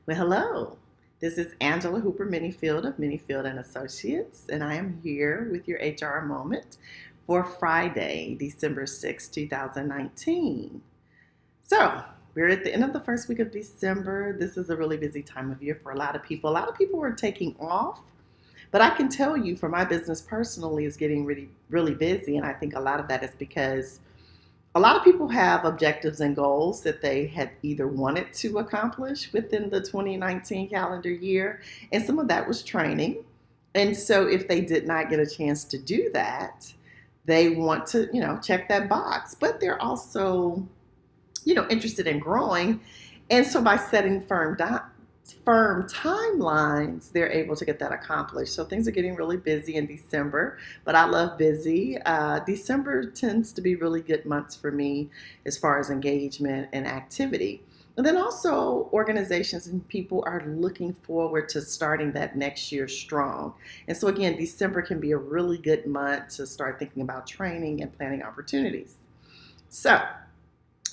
Well, hello. This is Angela Hooper-Menifield of Menifield Associates, and I am here with your HR moment for Friday, December 6, 2019. So, we're at the end of the first week of December. This is a really busy time of year for a lot of people. A lot of people are taking off, but I can tell you for my business personally is getting really, really busy, and I think a lot of that is because a lot of people have objectives and goals that they had either wanted to accomplish within the 2019 calendar year, and some of that was training. And so if they did not get a chance to do that, they want to, check that box. But they're also, interested in growing. And so by setting firm timelines, they're able to get that accomplished. So things are getting really busy in December, but I love busy. December tends to be really good months for me as far as engagement and activity. And then also organizations and people are looking forward to starting that next year strong. And so again, December can be a really good month to start thinking about training and planning opportunities. So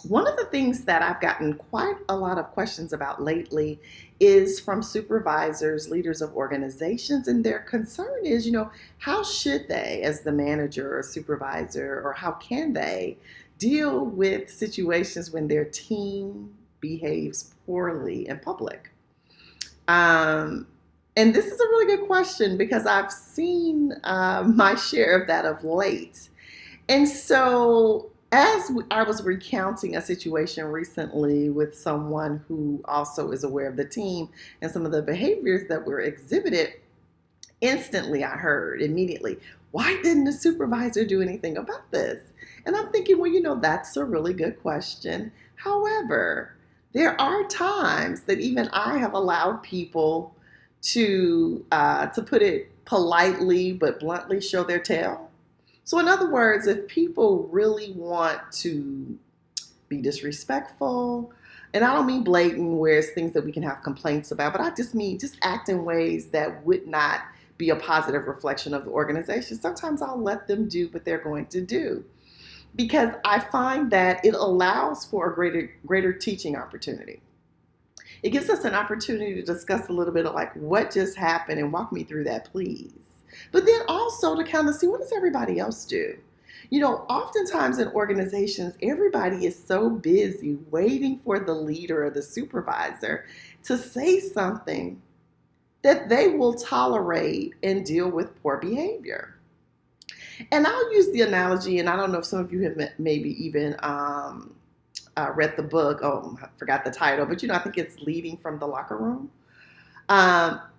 one of the things that I've gotten quite a lot of questions about lately is from supervisors, leaders of organizations, and their concern is, how should they, as the manager or supervisor, or how can they deal with situations when their team behaves poorly in public? And this is a really good question because I've seen my share of that of late. And so as I was recounting a situation recently with someone who also is aware of the team and some of the behaviors that were exhibited, instantly I heard immediately, why didn't the supervisor do anything about this? And I'm thinking, well, that's a really good question. However, there are times that even I have allowed people to put it politely but bluntly, show their tail. So in other words, if people really want to be disrespectful, and I don't mean blatant where it's things that we can have complaints about, but I just mean just act in ways that would not be a positive reflection of the organization. Sometimes I'll let them do what they're going to do because I find that it allows for a greater teaching opportunity. It gives us an opportunity to discuss a little bit of like what just happened and walk me through that, please. But then also to kind of see, what does everybody else do? Oftentimes in organizations, everybody is so busy waiting for the leader or the supervisor to say something that they will tolerate and deal with poor behavior. And I'll use the analogy, and I don't know if some of you have maybe even read the book. Oh, I forgot the title, but I think it's Leading from the Locker Room.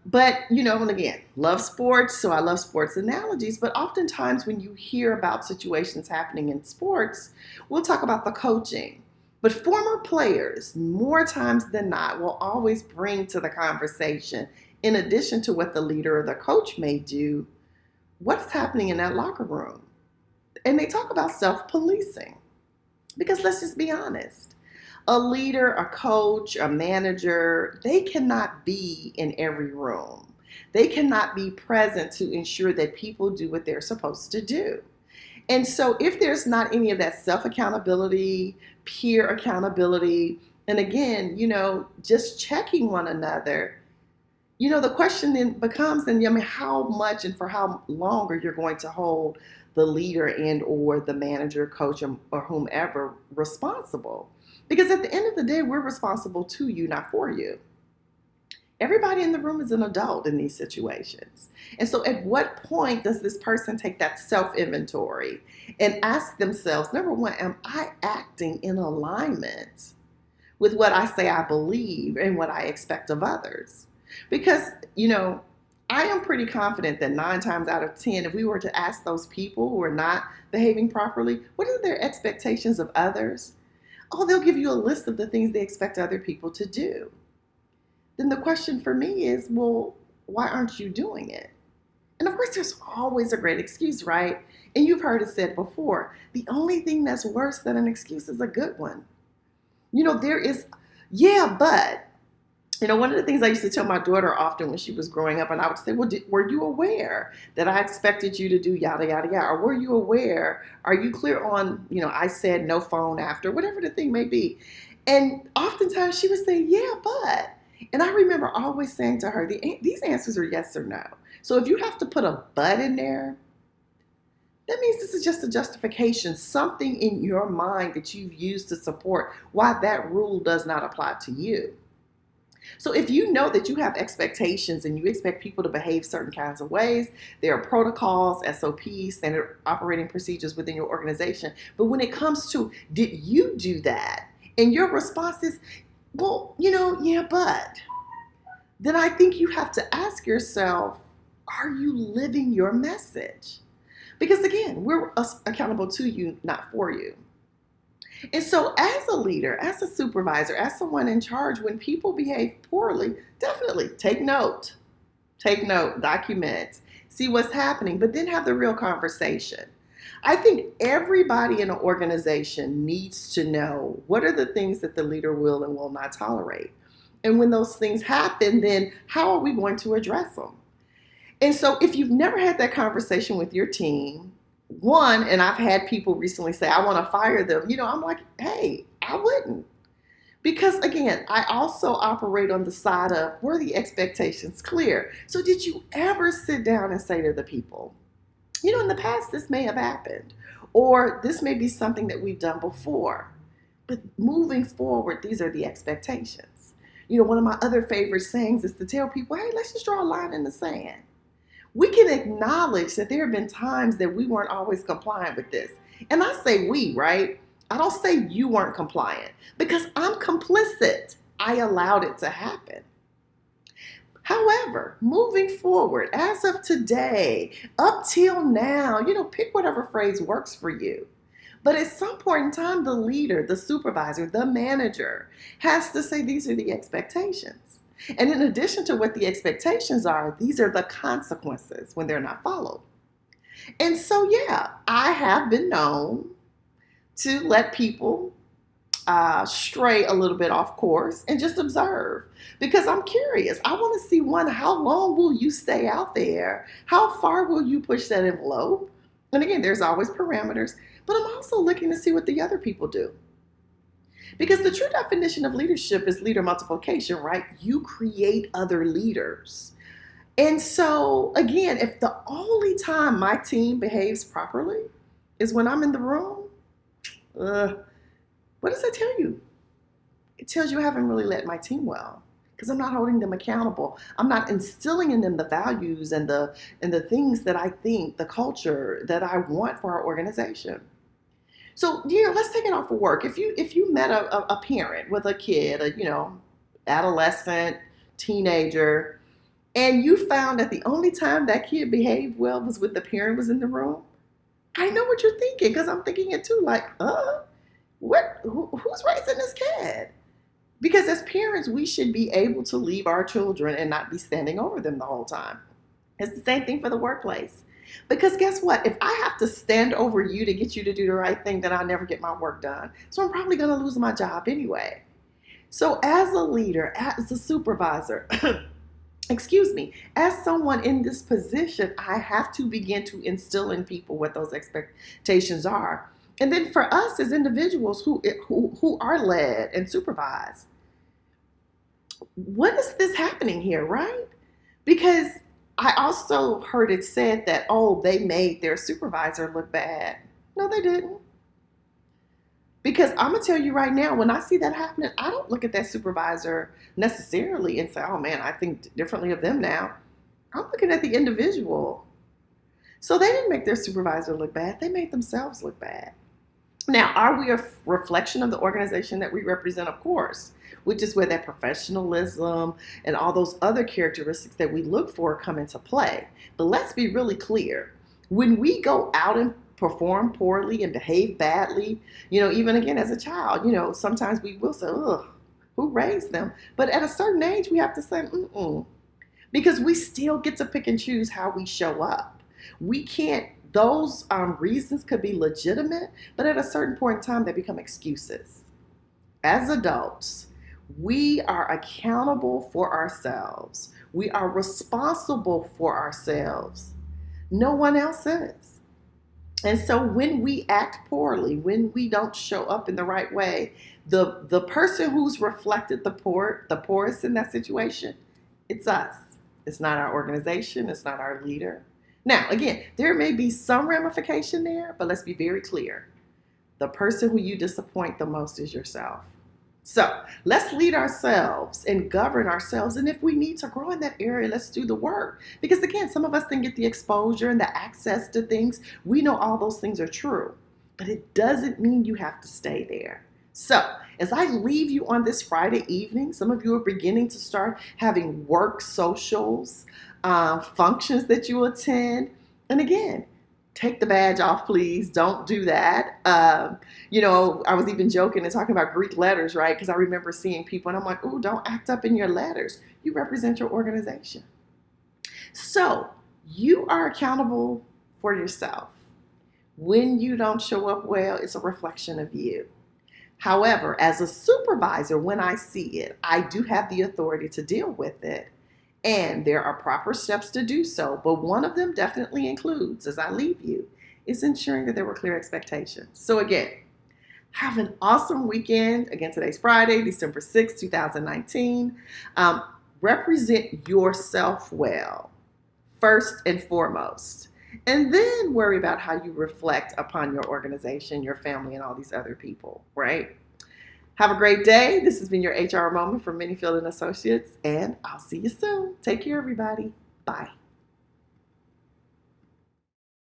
But, and again, love sports, so I love sports analogies, but oftentimes when you hear about situations happening in sports, we'll talk about the coaching. But former players, more times than not, will always bring to the conversation, in addition to what the leader or the coach may do, what's happening in that locker room. And they talk about self-policing. Because let's just be honest. A leader, a coach, a manager, they cannot be in every room. They cannot be present to ensure that people do what they're supposed to do. And so if there's not any of that self-accountability, peer accountability, and again, just checking one another, the question then becomes, how much and for how long are you going to hold the leader and or the manager, coach, or whomever responsible? Because at the end of the day, we're responsible to you, not for you. Everybody in the room is an adult in these situations. And so at what point does this person take that self-inventory and ask themselves, number one, am I acting in alignment with what I say I believe and what I expect of others? Because, I am pretty confident that 9 times out of 10, if we were to ask those people who are not behaving properly, what are their expectations of others? Oh, they'll give you a list of the things they expect other people to do. Then the question for me is, well, why aren't you doing it? And of course, there's always a great excuse, right? And you've heard it said before, the only thing that's worse than an excuse is a good one. There is, yeah, but, one of the things I used to tell my daughter often when she was growing up, and I would say, well, were you aware that I expected you to do yada, yada, yada? Or were you aware? Are you clear on, I said no phone after, whatever the thing may be. And oftentimes she would say, yeah, but. And I remember always saying to her, these answers are yes or no. So if you have to put a but in there, that means this is just a justification, something in your mind that you've used to support why that rule does not apply to you. So if you know that you have expectations and you expect people to behave certain kinds of ways, there are protocols, SOPs, standard operating procedures within your organization. But when it comes to, did you do that? And your response is, well, yeah, but. Then I think you have to ask yourself, are you living your message? Because again, we're accountable to you, not for you. And so as a leader, as a supervisor, as someone in charge, when people behave poorly, definitely take note, document, see what's happening, but then have the real conversation. I think everybody in an organization needs to know what are the things that the leader will and will not tolerate. And when those things happen, then how are we going to address them? And so if you've never had that conversation with your team, and I've had people recently say, I want to fire them. I'm like, hey, I wouldn't. Because again, I also operate on the side of, were the expectations clear? So did you ever sit down and say to the people, in the past, this may have happened, or this may be something that we've done before, but moving forward, these are the expectations. One of my other favorite sayings is to tell people, hey, let's just draw a line in the sand. We can acknowledge that there have been times that we weren't always compliant with this. And I say we, right? I don't say you weren't compliant because I'm complicit. I allowed it to happen. However, moving forward, as of today, up till now, pick whatever phrase works for you. But at some point in time, the leader, the supervisor, the manager has to say these are the expectations. And in addition to what the expectations are, these are the consequences when they're not followed. And so, yeah, I have been known to let people stray a little bit off course and just observe because I'm curious. I want to see, one, how long will you stay out there? How far will you push that envelope? And again, there's always parameters, but I'm also looking to see what the other people do. Because the true definition of leadership is leader multiplication, right? You create other leaders. And so, again, if the only time my team behaves properly is when I'm in the room, what does that tell you? It tells you I haven't really led my team well because I'm not holding them accountable. I'm not instilling in them the values and the things that I think, the culture that I want for our organization. So, let's take it off of work. If you met a parent with a kid, adolescent, teenager, and you found that the only time that kid behaved well was when the parent was in the room, I know what you're thinking because I'm thinking it too. Like, who's raising this kid? Because as parents, we should be able to leave our children and not be standing over them the whole time. It's the same thing for the workplace. Because guess what? If I have to stand over you to get you to do the right thing, then I'll never get my work done. So I'm probably going to lose my job anyway. So as a leader, as a supervisor, as someone in this position, I have to begin to instill in people what those expectations are. And then for us as individuals who are led and supervised, what is this happening here, right? Because I also heard it said that, they made their supervisor look bad. No, they didn't. Because I'm going to tell you right now, when I see that happening, I don't look at that supervisor necessarily and say, oh man, I think differently of them now. I'm looking at the individual. So they didn't make their supervisor look bad. They made themselves look bad. Now, are we a reflection of the organization that we represent? Of course, which is where that professionalism and all those other characteristics that we look for come into play. But let's be really clear. When we go out and perform poorly and behave badly, even again as a child, sometimes we will say, ugh, who raised them? But at a certain age, we have to say, because we still get to pick and choose how we show up. We can't. Those reasons could be legitimate, but at a certain point in time, they become excuses. As adults, we are accountable for ourselves. We are responsible for ourselves. No one else is. And so when we act poorly, when we don't show up in the right way, the person who's reflected the poorest in that situation, it's us. It's not our organization. It's not our leader. Now, again, there may be some ramification there, but let's be very clear. The person who you disappoint the most is yourself. So let's lead ourselves and govern ourselves. And if we need to grow in that area, let's do the work. Because again, some of us can get the exposure and the access to things. We know all those things are true, but it doesn't mean you have to stay there. So as I leave you on this Friday evening, some of you are beginning to start having work socials, functions that you attend. And again, take the badge off, please. Don't do that. I was even joking and talking about Greek letters, right? Because I remember seeing people and I'm like, oh, don't act up in your letters. You represent your organization. So you are accountable for yourself. When you don't show up well, it's a reflection of you. However, as a supervisor, when I see it, I do have the authority to deal with it. And there are proper steps to do so. But one of them definitely includes, as I leave you, is ensuring that there were clear expectations. So again, have an awesome weekend. Again, today's Friday, December 6th, 2019. Represent yourself well, first and foremost. And then worry about how you reflect upon your organization, your family, and all these other people, right? Have a great day. This has been your HR Moment from Menifield Associates, and I'll see you soon. Take care, everybody. Bye.